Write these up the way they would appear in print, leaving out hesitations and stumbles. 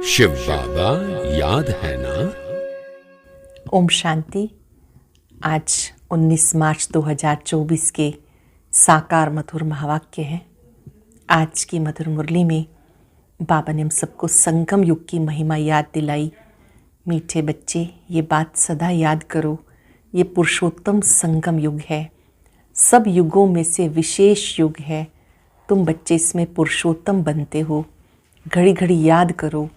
शिव बाबा याद है ना। ओम शांति। आज 19 मार्च 2024 के साकार मधुर महावाक्य हैं। आज की मधुर मुरली में बाबा ने हम सबको संगम युग की महिमा याद दिलाई। मीठे बच्चे, ये बात सदा याद करो, ये पुरुषोत्तम संगम युग है, सब युगों में से विशेष युग है। तुम बच्चे इसमें पुरुषोत्तम बनते हो। घड़ी घड़ी याद करो,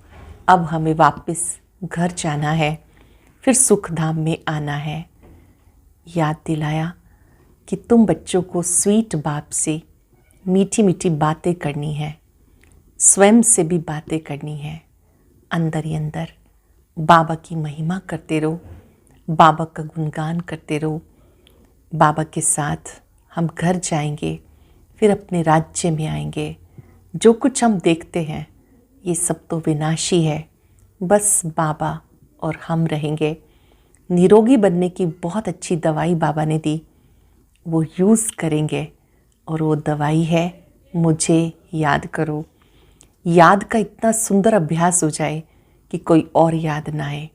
अब हमें वापस घर जाना है, फिर सुख धाम में आना है। याद दिलाया कि तुम बच्चों को स्वीट बाप से मीठी मीठी बातें करनी है, स्वयं से भी बातें करनी है। अंदर ही अंदर बाबा की महिमा करते रहो, बाबा का गुणगान करते रहो। बाबा के साथ हम घर जाएंगे, फिर अपने राज्य में आएंगे। जो कुछ हम देखते हैं ये सब तो विनाशी है, बस बाबा और हम रहेंगे। निरोगी बनने की बहुत अच्छी दवाई बाबा ने दी, वो यूज़ करेंगे। और वो दवाई है मुझे याद करो। याद का इतना सुंदर अभ्यास हो जाए कि कोई और याद ना आए।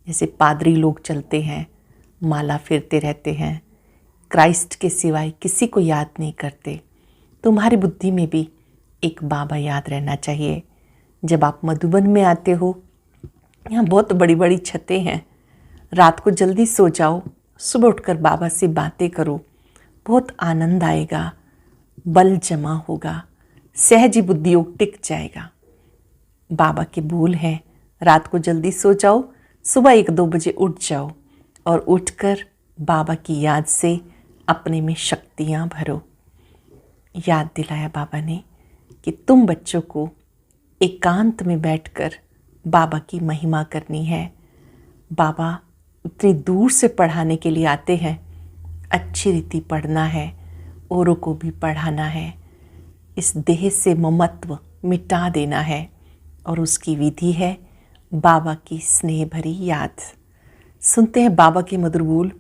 जैसे पादरी लोग चलते हैं, माला फेरते रहते हैं, क्राइस्ट के सिवाय किसी को याद नहीं करते। तुम्हारी बुद्धि में भी एक बाबा याद रहना चाहिए। जब आप मधुबन में आते हो, यहाँ बहुत बड़ी बड़ी छतें हैं। रात को जल्दी सो जाओ, सुबह उठकर बाबा से बातें करो, बहुत आनंद आएगा, बल जमा होगा, सहज बुद्धि योग टिक जाएगा। बाबा के बोल हैं, रात को जल्दी सो जाओ, सुबह 1-2 बजे उठ जाओ और उठकर बाबा की याद से अपने में शक्तियाँ भरो। याद दिलाया बाबा ने कि तुम बच्चों को एकांत में बैठकर बाबा की महिमा करनी है। बाबा इतनी दूर से पढ़ाने के लिए आते हैं, अच्छी रीति पढ़ना है, औरों को भी पढ़ाना है। इस देह से ममत्व मिटा देना है और उसकी विधि है बाबा की स्नेह भरी याद। सुनते हैं बाबा के मधुर बोल।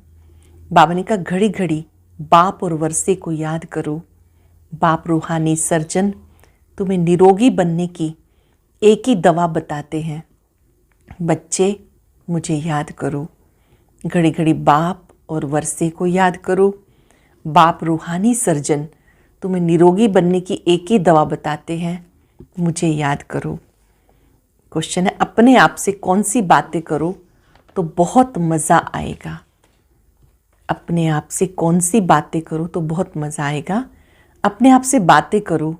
बाबा ने कहा, घड़ी घड़ी बाप और वर्षे को याद करो। बाप रूहानी सर्जन तुम्हें निरोगी बनने की एक ही दवा बताते हैं। बच्चे मुझे याद करो। घड़ी घड़ी बाप और वर्षे को याद करो। बाप रूहानी सर्जन तुम्हें निरोगी बनने की एक ही दवा बताते हैं, मुझे याद करो। क्वेश्चन है, अपने आप से कौन सी बातें करो तो बहुत मज़ा आएगा। अपने आप से कौन सी बातें करो तो बहुत मज़ा आएगा। अपने आप से बातें करो।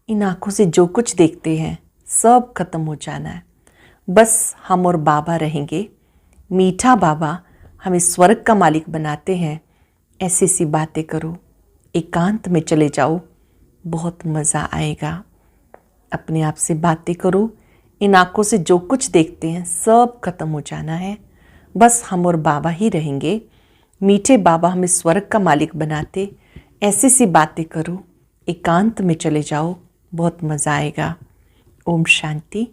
इन आँखों से जो कुछ देखते हैं सब खत्म हो जाना है, बस हम और बाबा रहेंगे। मीठा बाबा हमें स्वर्ग का मालिक बनाते हैं। ऐसी सी बातें करो, एकांत में चले जाओ, बहुत मज़ा आएगा। अपने आप से बातें करो। इन आँखों से जो कुछ देखते हैं सब खत्म हो जाना है, बस हम और बाबा ही रहेंगे। मीठे बाबा हमें स्वर्ग का मालिक बनाते। ऐसी सी बातें करो, एकांत में चले जाओ, बहुत मज़ा आएगा। ओम शांति।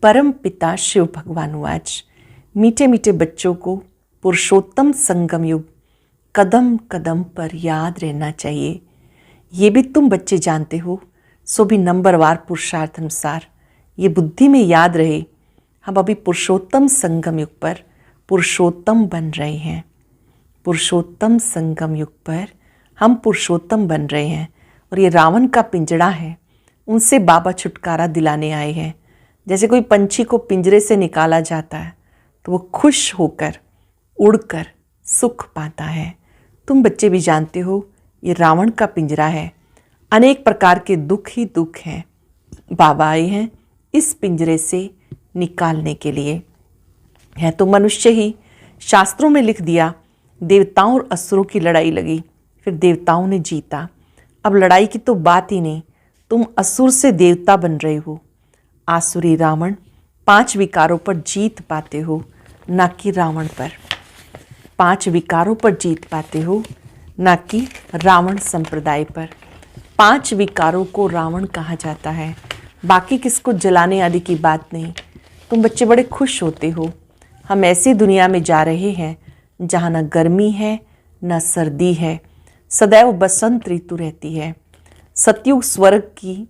परम पिता शिव भगवान वाच, मीठे मीठे बच्चों को पुरुषोत्तम संगम युग कदम कदम पर याद रहना चाहिए। ये भी तुम बच्चे जानते हो, सो भी नंबरवार पुरुषार्थ अनुसार ये बुद्धि में याद रहे। हम अभी पुरुषोत्तम संगम युग पर पुरुषोत्तम बन रहे हैं। पुरुषोत्तम संगम युग पर हम पुरुषोत्तम बन रहे हैं। और ये रावण का पिंजड़ा है, उनसे बाबा छुटकारा दिलाने आए हैं। जैसे कोई पंछी को पिंजरे से निकाला जाता है तो वो खुश होकर उड़कर सुख पाता है। तुम बच्चे भी जानते हो ये रावण का पिंजरा है, अनेक प्रकार के दुख ही दुख हैं। बाबा आए हैं इस पिंजरे से निकालने के लिए। है तो मनुष्य ही। शास्त्रों में लिख दिया, देवताओं और असुरों की लड़ाई लगी, फिर देवताओं ने जीता। अब लड़ाई की तो बात ही नहीं, तुम असुर से देवता बन रहे हो। आसुरी रावण 5 विकारों पर जीत पाते हो, ना कि रावण पर। 5 विकारों पर जीत पाते हो, ना कि रावण संप्रदाय पर। 5 विकारों को रावण कहा जाता है, बाकी किसको जलाने आदि की बात नहीं। तुम बच्चे बड़े खुश होते हो। हम ऐसी दुनिया में जा रहे हैं जहाँ न गर्मी है न सर्दी है, सदैव बसंत ऋतु रहती है। सतयुग स्वर्ग की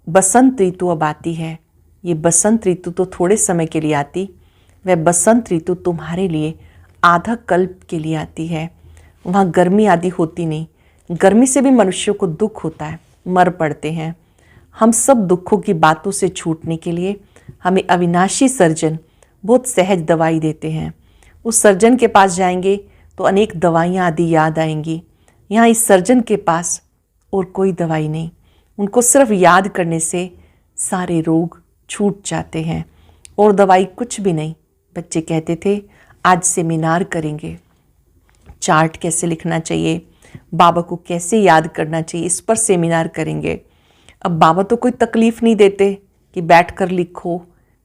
बसंत ऋतु अब आती है। ये बसंत ऋतु तो थोड़े समय के लिए आती, वह बसंत ऋतु तुम्हारे लिए आधा कल्प के लिए आती है। वहाँ गर्मी आदि होती नहीं। गर्मी से भी मनुष्यों को दुख होता है, मर पड़ते हैं। हम सब दुखों की बातों से छूटने के लिए हमें अविनाशी सर्जन बहुत सहज दवाई देते हैं। उस सर्जन के पास जाएंगे तो अनेक दवाइयाँ आदि याद आएंगी। यहाँ इस सर्जन के पास और कोई दवाई नहीं, उनको सिर्फ याद करने से सारे रोग छूट जाते हैं और दवाई कुछ भी नहीं। बच्चे कहते थे आज सेमिनार करेंगे, चार्ट कैसे लिखना चाहिए, बाबा को कैसे याद करना चाहिए, इस पर सेमिनार करेंगे। अब बाबा तो कोई तकलीफ़ नहीं देते कि बैठकर लिखो,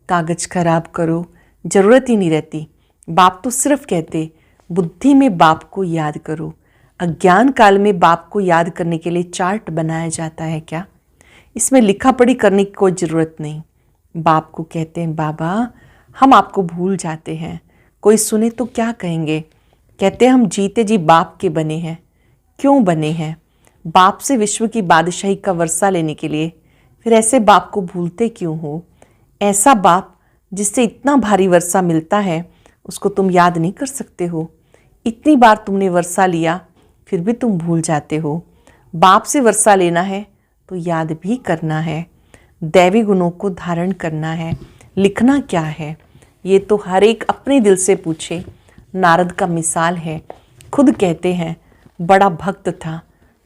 कागज़ खराब करो, ज़रूरत ही नहीं रहती। बाप तो सिर्फ कहते बुद्धि में बाप को याद करो। अज्ञान काल में बाप को याद करने के लिए चार्ट बनाया जाता है क्या? इसमें लिखा पढ़ी करने की कोई ज़रूरत नहीं। बाप को कहते हैं बाबा हम आपको भूल जाते हैं, कोई सुने तो क्या कहेंगे। कहते हैं हम जीते जी बाप के बने हैं। क्यों बने हैं? बाप से विश्व की बादशाही का वर्षा लेने के लिए। फिर ऐसे बाप को भूलते क्यों हो? ऐसा बाप जिससे इतना भारी वर्षा मिलता है उसको तुम याद नहीं कर सकते हो? इतनी बार तुमने वर्षा लिया फिर भी तुम भूल जाते हो। बाप से वर्षा लेना है तो याद भी करना है, दैवी गुणों को धारण करना है। लिखना क्या है ये तो हर एक अपने दिल से पूछे। नारद का मिसाल है, खुद कहते हैं बड़ा भक्त था।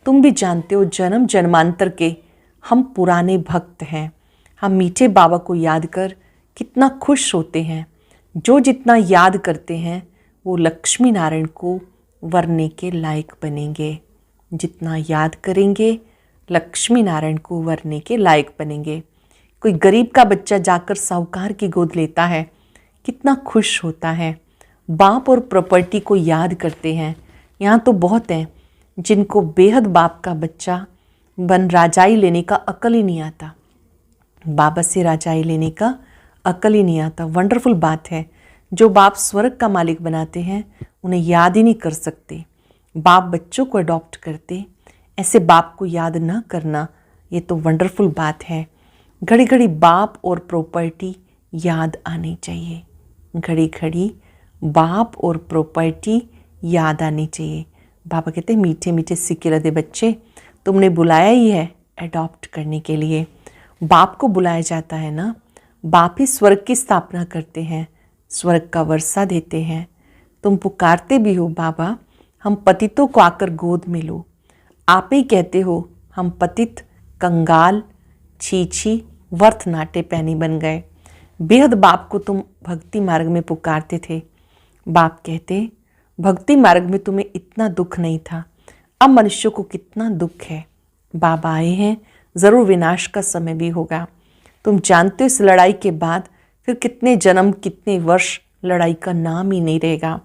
तुम भी जानते हो जन्म जन्मांतर के हम पुराने भक्त हैं। हम मीठे बाबा को याद कर कितना खुश होते हैं। जो जितना याद करते हैं वो लक्ष्मी नारायण को वरने के लायक बनेंगे। जितना याद करेंगे लक्ष्मी नारायण को वरने के लायक बनेंगे। कोई गरीब का बच्चा जाकर साहूकार की गोद लेता है, कितना खुश होता है। बाप और प्रॉपर्टी को याद करते हैं। यहाँ तो बहुत हैं जिनको बेहद बाप का बच्चा बन राजाई लेने का अकल ही नहीं आता। बाबा से राजाई लेने का अकल ही नहीं आता। वंडरफुल बात है। जो बाप स्वर्ग का मालिक बनाते हैं उन्हें याद ही नहीं कर सकते। बाप बच्चों को अडॉप्ट करते, ऐसे बाप को याद न करना ये तो वंडरफुल बात है। घड़ी घड़ी बाप और प्रॉपर्टी याद आनी चाहिए। घड़ी घड़ी बाप और प्रॉपर्टी याद आनी चाहिए। बाबा कहते हैं मीठे मीठे सिक्के लदे बच्चे, तुमने बुलाया ही है अडॉप्ट करने के लिए। बाप को बुलाया जाता है ना, बाप ही स्वर्ग की स्थापना करते हैं, स्वर्ग का वर्षा देते हैं। तुम पुकारते भी हो बाबा हम पतितों को आकर गोद में लो। आप ही कहते हो हम पतित कंगाल छीछी वर्थ नाटे पैनी बन गए। बेहद बाप को तुम भक्ति मार्ग में पुकारते थे। बाप कहते भक्ति मार्ग में तुम्हें इतना दुख नहीं था, अब मनुष्यों को कितना दुख है। बाबा आए हैं, ज़रूर विनाश का समय भी होगा। तुम जानते हो इस लड़ाई के बाद फिर कितने जन्म कितने वर्ष लड़ाई का नाम ही नहीं रहेगा।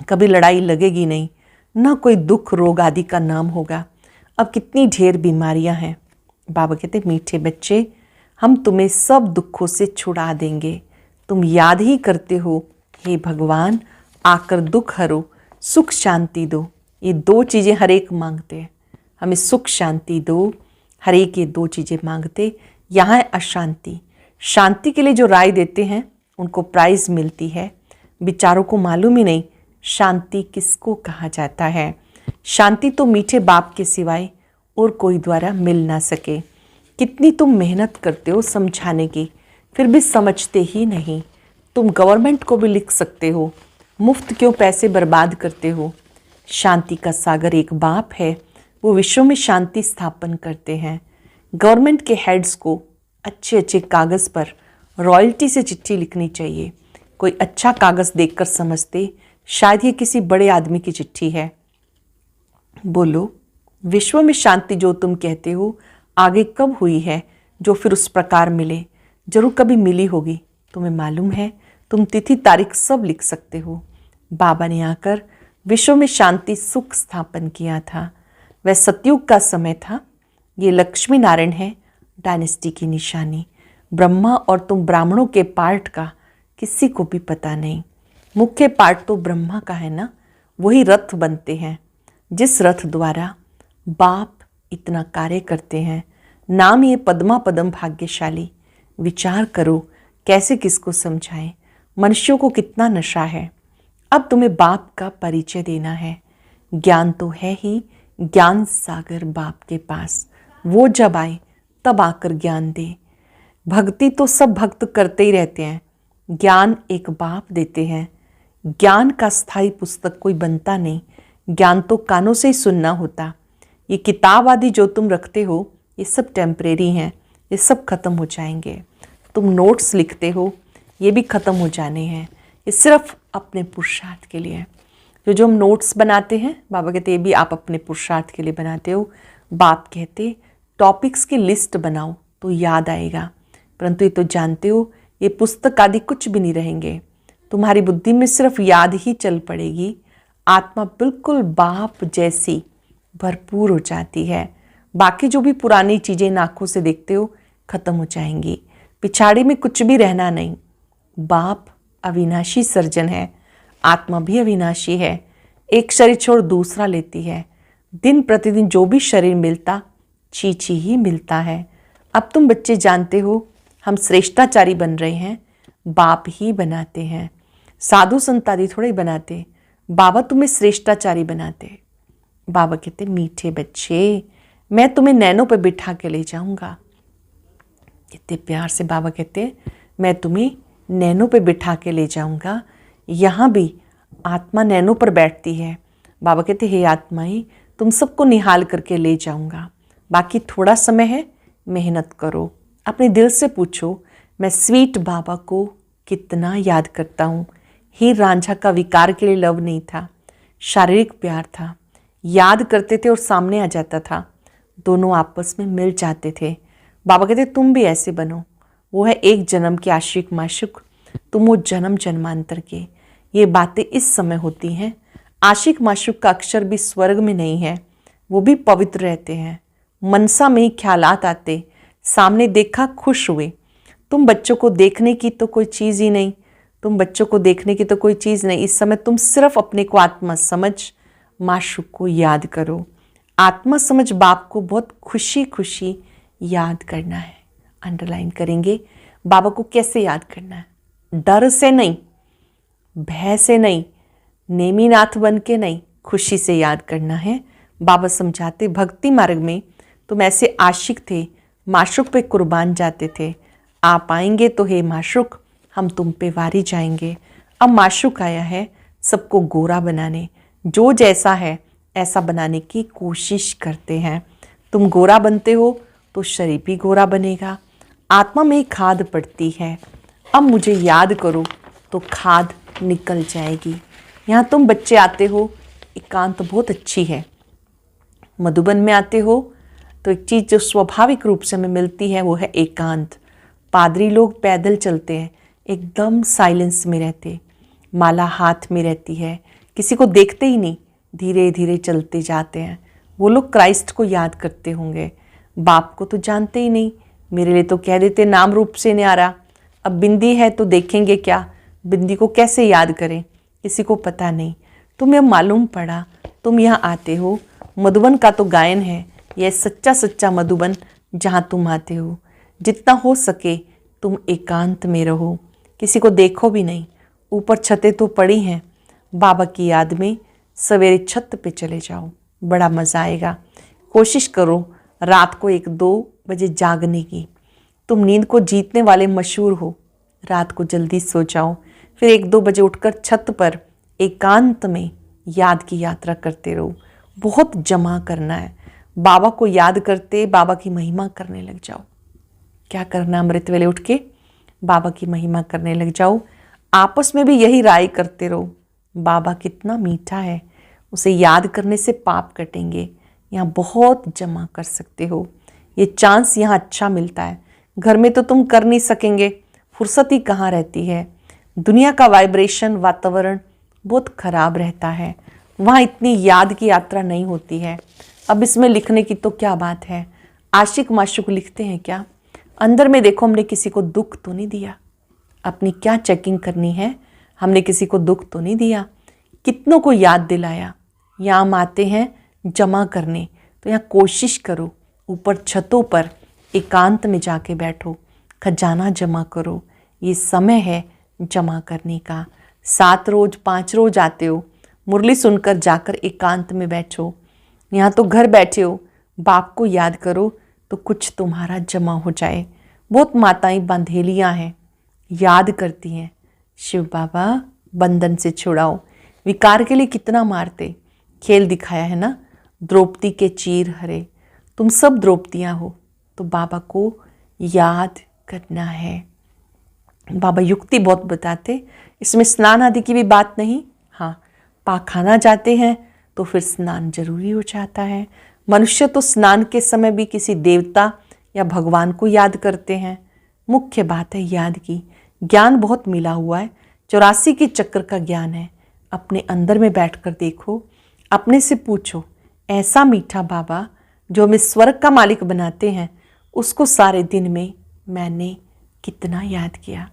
कभी लड़ाई लगेगी नहीं, ना कोई दुख रोग आदि का नाम होगा। अब कितनी ढेर बीमारियां हैं। बाबा कहते मीठे बच्चे हम तुम्हें सब दुखों से छुड़ा देंगे। तुम याद ही करते हो हे भगवान आकर दुख हरो, सुख शांति दो। ये दो चीज़ें हर एक मांगते हैं। हमें सुख शांति दो, हर एक ये दो चीज़ें मांगते। यहाँ है अशांति। शांति के लिए जो राय देते हैं उनको प्राइज़ मिलती है। बेचारों को मालूम ही नहीं शांति किसको कहा जाता है। शांति तो मीठे बाप के सिवाय और कोई द्वारा मिल ना सके। कितनी तुम मेहनत करते हो समझाने की, फिर भी समझते ही नहीं। तुम गवर्नमेंट को भी लिख सकते हो, मुफ्त क्यों पैसे बर्बाद करते हो। शांति का सागर एक बाप है, वो विश्व में शांति स्थापन करते हैं। गवर्नमेंट के हेड्स को अच्छे अच्छे कागज़ पर रॉयल्टी से चिट्ठी लिखनी चाहिए। कोई अच्छा कागज़ देखकर समझते शायद ये किसी बड़े आदमी की चिट्ठी है। बोलो विश्व में शांति जो तुम कहते हो आगे कब हुई है जो फिर उस प्रकार मिले? जरूर कभी मिली होगी। तुम्हें मालूम है तुम तिथि तारीख सब लिख सकते हो। बाबा ने आकर विश्व में शांति सुख स्थापन किया था। वह सतयुग का समय था। ये लक्ष्मी नारायण है डायनेस्टी की निशानी। ब्रह्मा और तुम ब्राह्मणों के पार्ट का किसी को भी पता नहीं। मुख्य पार्ट तो ब्रह्मा का है ना, वही रथ बनते हैं जिस रथ द्वारा बाप इतना कार्य करते हैं। नाम ये पद्मा पदम भाग्यशाली। विचार करो कैसे किसको समझाएं। मनुष्यों को कितना नशा है। अब तुम्हें बाप का परिचय देना है। ज्ञान तो है ही, ज्ञान सागर बाप के पास। वो जब आए तब आकर ज्ञान दे। भक्ति तो सब भक्त करते ही रहते हैं, ज्ञान एक बाप देते हैं। ज्ञान का स्थायी पुस्तक कोई बनता नहीं, ज्ञान तो कानों से ही सुनना होता। ये किताब आदि जो तुम रखते हो ये सब टेम्परेरी हैं, ये सब खत्म हो जाएंगे। तुम नोट्स लिखते हो ये भी खत्म हो जाने हैं, ये सिर्फ अपने पुरुषार्थ के लिए। जो हम नोट्स बनाते हैं, बाबा कहते ये भी आप अपने पुरुषार्थ के लिए बनाते हो। बाप कहते टॉपिक्स की लिस्ट बनाओ तो याद आएगा, परंतु ये तो जानते हो ये पुस्तक आदि कुछ भी नहीं रहेंगे। तुम्हारी बुद्धि में सिर्फ याद ही चल पड़ेगी। आत्मा बिल्कुल बाप जैसी भरपूर हो जाती है। बाकी जो भी पुरानी चीज़ें आँखों से देखते हो खत्म हो जाएंगी, पिछाड़ी में कुछ भी रहना नहीं। बाप अविनाशी सर्जन है, आत्मा भी अविनाशी है। एक शरीर छोड़ दूसरा लेती है। दिन प्रतिदिन जो भी शरीर मिलता चीची ही मिलता है। अब तुम बच्चे जानते हो हम श्रेष्ठाचारी बन रहे हैं, बाप ही बनाते हैं। साधु संत आदि थोड़े ही बनाते, बाबा तुम्हें श्रेष्ठाचारी बनाते। बाबा कहते मीठे बच्चे मैं तुम्हें नैनों पर बिठा के ले जाऊंगा। इतने प्यार से बाबा कहते मैं तुम्हें नैनों पे बिठा के ले जाऊंगा। यहाँ भी आत्मा नैनों पर बैठती है। बाबा कहते हे आत्माएं तुम सबको निहाल करके ले जाऊंगा, बाकी थोड़ा समय है, मेहनत करो। अपने दिल से पूछो मैं स्वीट बाबा को कितना याद करता हूँ। हीर रांझा का विकार के लिए लव नहीं था, शारीरिक प्यार था। याद करते थे और सामने आ जाता था, दोनों आपस में मिल जाते थे। बाबा कहते तुम भी ऐसे बनो। वो है एक जन्म के आशिक माशुक, तुम हो जन्म जन्मांतर के। ये बातें इस समय होती हैं। आशिक माशुक का अक्षर भी स्वर्ग में नहीं है, वो भी पवित्र रहते हैं। मनसा में ही ख्यालात आते, सामने देखा खुश हुए। तुम बच्चों को देखने की तो कोई चीज़ ही नहीं, तुम बच्चों को देखने की तो कोई चीज़ नहीं। इस समय तुम सिर्फ अपने को आत्मा समझ माशुक को याद करो। आत्मा समझ बाप को बहुत खुशी खुशी याद करना है। अंडरलाइन करेंगे बाबा को कैसे याद करना है। डर से नहीं, भय से नहीं, नेमीनाथ बन के नहीं, खुशी से याद करना है। बाबा समझाते भक्ति मार्ग में तुम ऐसे आशिक थे, माशुक पे कुर्बान जाते थे। आप आएंगे तो हे माशुक हम तुम पे वारी जाएंगे। अब माशुक आया है सबको गोरा बनाने, जो जैसा है ऐसा बनाने की कोशिश करते हैं। तुम गोरा बनते हो तो शरीर भी गोरा बनेगा। आत्मा में खाद पड़ती है, अब मुझे याद करो तो खाद निकल जाएगी। यहाँ तुम बच्चे आते हो, एकांत बहुत अच्छी है। मधुबन में आते हो तो एक चीज़ जो स्वाभाविक रूप से हमें मिलती है वो है एकांत। पादरी लोग पैदल चलते हैं, एकदम साइलेंस में रहते, माला हाथ में रहती है, किसी को देखते ही नहीं, धीरे धीरे चलते जाते हैं। वो लोग क्राइस्ट को याद करते होंगे, बाप को तो जानते ही नहीं। मेरे लिए तो कह देते नाम रूप से नहीं आ रहा। अब बिंदी है तो देखेंगे क्या, बिंदी को कैसे याद करें, किसी को पता नहीं। तुम्हें मालूम पड़ा तुम यहाँ आते हो, मधुबन का तो गायन है, यह सच्चा सच्चा मधुबन जहाँ तुम आते हो। जितना हो सके तुम एकांत में रहो, किसी को देखो भी नहीं। ऊपर छतें तो पड़ी हैं, बाबा की याद में सवेरे छत पे चले जाओ, बड़ा मज़ा आएगा। कोशिश करो रात को 1-2 बजे जागने की। तुम नींद को जीतने वाले मशहूर हो, रात को जल्दी सो जाओ, फिर 1-2 बजे उठकर छत पर एकांत में याद की यात्रा करते रहो। बहुत जमा करना है, बाबा को याद करते बाबा की महिमा करने लग जाओ। क्या करना, अमृत वेले उठ के बाबा की महिमा करने लग जाओ। आपस में भी यही राय करते रहो, बाबा कितना मीठा है, उसे याद करने से पाप कटेंगे। यहाँ बहुत जमा कर सकते हो, ये चांस यहाँ अच्छा मिलता है। घर में तो तुम कर नहीं सकेंगे, फुर्सत ही कहाँ रहती है। दुनिया का वाइब्रेशन वातावरण बहुत खराब रहता है, वहाँ इतनी याद की यात्रा नहीं होती है। अब इसमें लिखने की तो क्या बात है, आशिक माशुक लिखते हैं क्या? अंदर में देखो, हमने किसी को दुख तो नहीं दिया। अपनी क्या चेकिंग करनी है, हमने किसी को दुख तो नहीं दिया, कितनों को याद दिलाया। यहाँ हम आते हैं जमा करने, तो यहाँ कोशिश करो ऊपर छतों पर एकांत में जाके बैठो, खजाना जमा करो। ये समय है जमा करने का। 7 रोज 5 रोज आते हो, मुरली सुनकर जाकर एकांत में बैठो। यहाँ तो घर बैठे हो, बाप को याद करो तो कुछ तुम्हारा जमा हो जाए। बहुत माताएं बंधेलियाँ हैं, याद करती हैं, शिव बाबा बंधन से छुड़ाओ। विकार के लिए कितना मारते, खेल दिखाया है ना, द्रौपदी के चीर हरे। तुम सब द्रौपदियाँ हो, तो बाबा को याद करना है। बाबा युक्ति बहुत बताते, इसमें स्नान आदि की भी बात नहीं। हाँ, पाखाना जाते हैं तो फिर स्नान जरूरी हो जाता है। मनुष्य तो स्नान के समय भी किसी देवता या भगवान को याद करते हैं। मुख्य बात है याद की। ज्ञान बहुत मिला हुआ है, 84 के चक्र का ज्ञान है। अपने अंदर में बैठकर देखो, अपने से पूछो, ऐसा मीठा बाबा जो हमें स्वर्ग का मालिक बनाते हैं, उसको सारे दिन में मैंने कितना याद किया।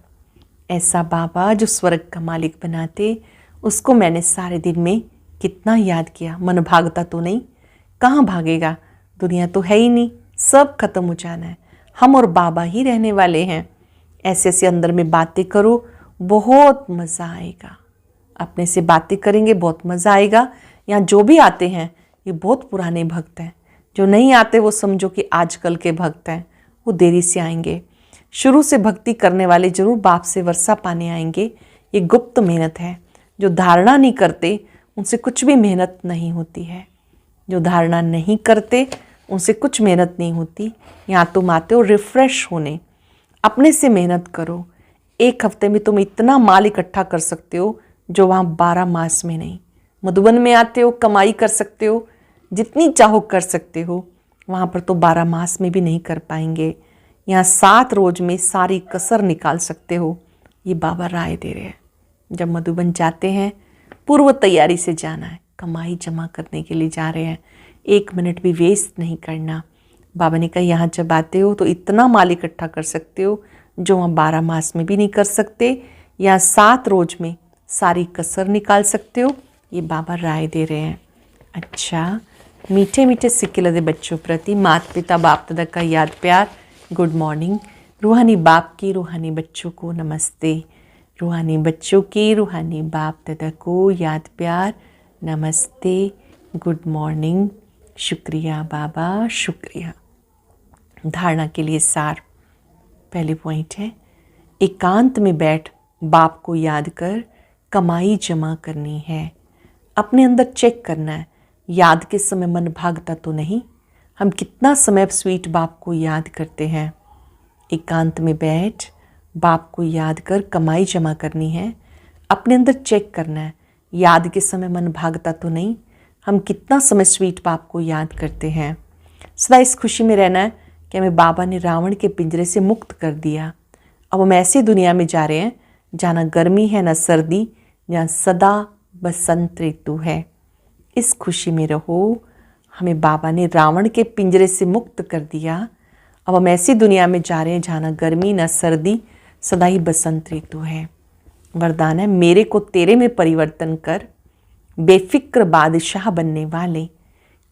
ऐसा बाबा जो स्वर्ग का मालिक बनाते, उसको मैंने सारे दिन में कितना याद किया। मन भागता तो नहीं, कहाँ भागेगा, दुनिया तो है ही नहीं, सब खत्म हो जाना है, हम और बाबा ही रहने वाले हैं। ऐसे ऐसे अंदर में बातें करो, बहुत मज़ा आएगा। अपने से बातें करेंगे, बहुत मज़ा आएगा। यहाँ जो भी आते हैं ये बहुत पुराने भक्त हैं, जो नहीं आते वो समझो कि आजकल के भक्त हैं, वो देरी से आएंगे। शुरू से भक्ति करने वाले जरूर बाप से वर्षा पाने आएंगे। ये गुप्त मेहनत है। जो धारणा नहीं करते उनसे कुछ भी मेहनत नहीं होती है। जो धारणा नहीं करते उनसे कुछ मेहनत नहीं होती। यहाँ तुम आते हो रिफ्रेश होने, अपने से मेहनत करो। 1 हफ्ते में तुम इतना माल इकट्ठा कर सकते हो जो वहाँ 12 मास में नहीं। मधुबन में आते हो, कमाई कर सकते हो, जितनी चाहो कर सकते हो, वहाँ पर तो 12 मास में भी नहीं कर पाएंगे। यहाँ 7 रोज में सारी कसर निकाल सकते हो। ये बाबा राय दे रहे हैं। जब मधुबन जाते हैं, पूर्व तैयारी से जाना है, कमाई जमा करने के लिए जा रहे हैं, 1 मिनट भी वेस्ट नहीं करना। बाबा ने कहा यहाँ जब आते हो तो इतना माल इकट्ठा कर सकते हो जो वहाँ 12 मास में भी नहीं कर सकते, या 7 रोज में सारी कसर निकाल सकते हो। ये बाबा राय दे रहे हैं। अच्छा, मीठे मीठे सिक्के लदे बच्चों प्रति माता पिता बाप दादा का याद प्यार, गुड मॉर्निंग। रूहानी बाप की रूहानी बच्चों को नमस्ते। रूहानी बच्चों की रूहानी बाप दादा को याद प्यार, नमस्ते, गुड मॉर्निंग। शुक्रिया बाबा, शुक्रिया। धारणा के लिए सार। पहले पॉइंट है, एकांत में बैठ बाप को याद कर कमाई जमा करनी है। अपने अंदर चेक करना है, याद के समय मन भागता तो नहीं। हम कितना समय स्वीट बाप को याद करते हैं। एकांत में बैठ बाप को याद कर कमाई जमा करनी है। अपने अंदर चेक करना है, याद के समय मन भागता तो नहीं। हम कितना समय स्वीट बाप को याद करते हैं। सदा इस खुशी में रहना है कि हमें बाबा ने रावण के पिंजरे से मुक्त कर दिया। अब हम ऐसी दुनिया में जा रहे हैं जहाँ न गर्मी है न सर्दी, जहाँ सदा बसंत ऋतु है। इस खुशी में रहो, हमें बाबा ने रावण के पिंजरे से मुक्त कर दिया। अब हम ऐसी दुनिया में जा रहे हैं जहाँ न गर्मी न सर्दी, सदा ही बसंत ऋतु है। वरदान है, मेरे को तेरे में परिवर्तन कर, बेफिक्र बादशाह बनने वाले,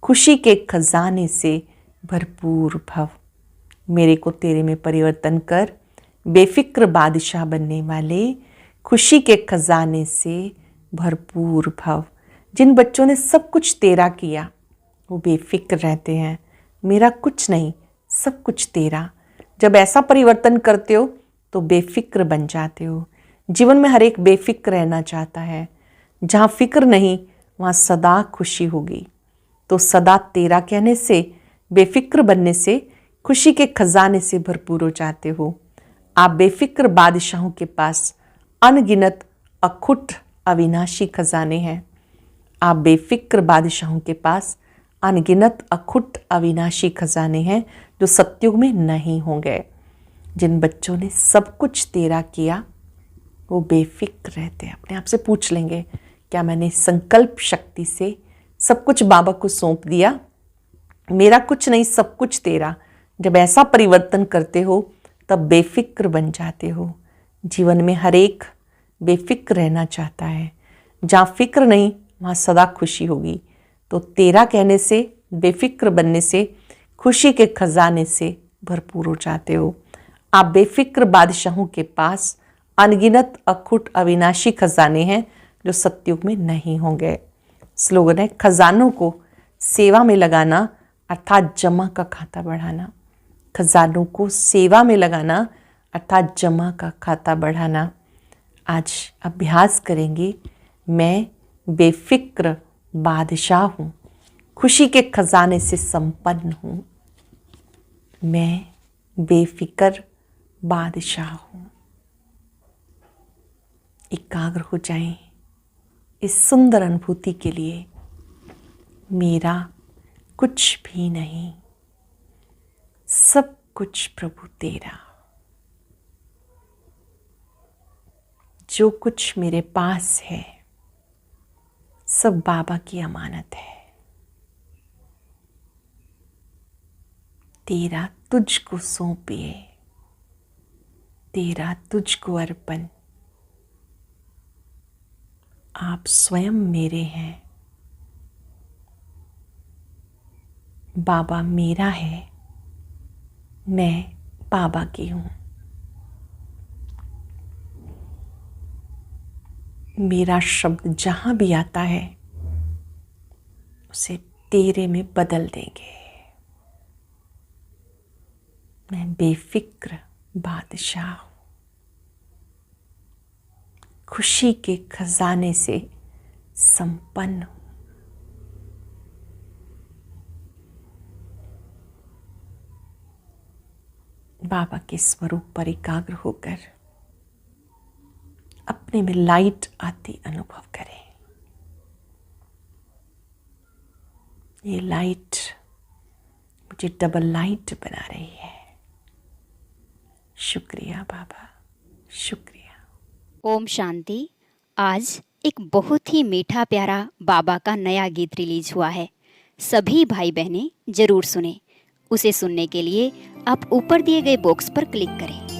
खुशी के खजाने से भरपूर भव। मेरे को तेरे में परिवर्तन कर, बेफिक्र बादशाह बनने वाले, खुशी के खजाने से भरपूर भव। जिन बच्चों ने सब कुछ तेरा किया वो बेफिक्र रहते हैं। मेरा कुछ नहीं, सब कुछ तेरा। जब ऐसा परिवर्तन करते हो तो बेफिक्र बन जाते हो। जीवन में हर एक बेफिक्र रहना चाहता है। जहाँ फिक्र नहीं वहाँ सदा खुशी होगी। तो सदा तेरा कहने से, बेफिक्र बनने से, खुशी के खजाने से भरपूर हो जाते हो। आप बेफिक्र बादशाहों के पास अनगिनत अखुट अविनाशी खजाने हैं। आप बेफिक्र बादशाहों के पास अनगिनत अखुट अविनाशी खजाने हैं जो सत्युग में नहीं होंगे। जिन बच्चों ने सब कुछ तेरा किया वो बेफिक्र रहते हैं। अपने आप से पूछ लेंगे, क्या मैंने संकल्प शक्ति से सब कुछ बाबा को सौंप दिया? मेरा कुछ नहीं, सब कुछ तेरा। जब ऐसा परिवर्तन करते हो तब बेफिक्र बन जाते हो। जीवन में हर एक बेफिक्र रहना चाहता है। जहाँ फिक्र नहीं वहाँ सदा खुशी होगी। तो तेरा कहने से, बेफिक्र बनने से, खुशी के खजाने से भरपूर हो जाते हो। आप बेफिक्र बादशाहों के पास अनगिनत अखुट अविनाशी खजाने हैं जो सतयुग में नहीं होंगे। स्लोगन है, खजानों को सेवा में लगाना अर्थात जमा का खाता बढ़ाना। खजानों को सेवा में लगाना अर्थात जमा का खाता बढ़ाना। आज अभ्यास करेंगे, मैं बेफिक्र बादशाह हूँ, खुशी के खजाने से संपन्न हूँ। मैं बेफिक्र बादशाह हूँ। एकाग्र हो जाएं इस सुंदर अनुभूति के लिए। मेरा कुछ भी नहीं, सब कुछ प्रभु तेरा। जो कुछ मेरे पास है सब बाबा की अमानत है। तेरा तुझको सौंपिए, तेरा तुझको अर्पण। आप स्वयं मेरे हैं। बाबा मेरा है, मैं बाबा की हूँ। मेरा शब्द जहाँ भी आता है उसे तेरे में बदल देंगे। मैं बेफिक्र बादशाह हूँ, खुशी के खजाने से संपन्न हूँ। बाबा के स्वरूप पर एकाग्र होकर अपने में लाइट आती अनुभव करें। ये लाइट मुझे डबल लाइट बना रही है। शुक्रिया बाबा, शुक्रिया। ओम शांति। आज एक बहुत ही मीठा प्यारा बाबा का नया गीत रिलीज हुआ है। सभी भाई बहनें जरूर सुने। उसे सुनने के लिए आप ऊपर दिए गए बॉक्स पर क्लिक करें।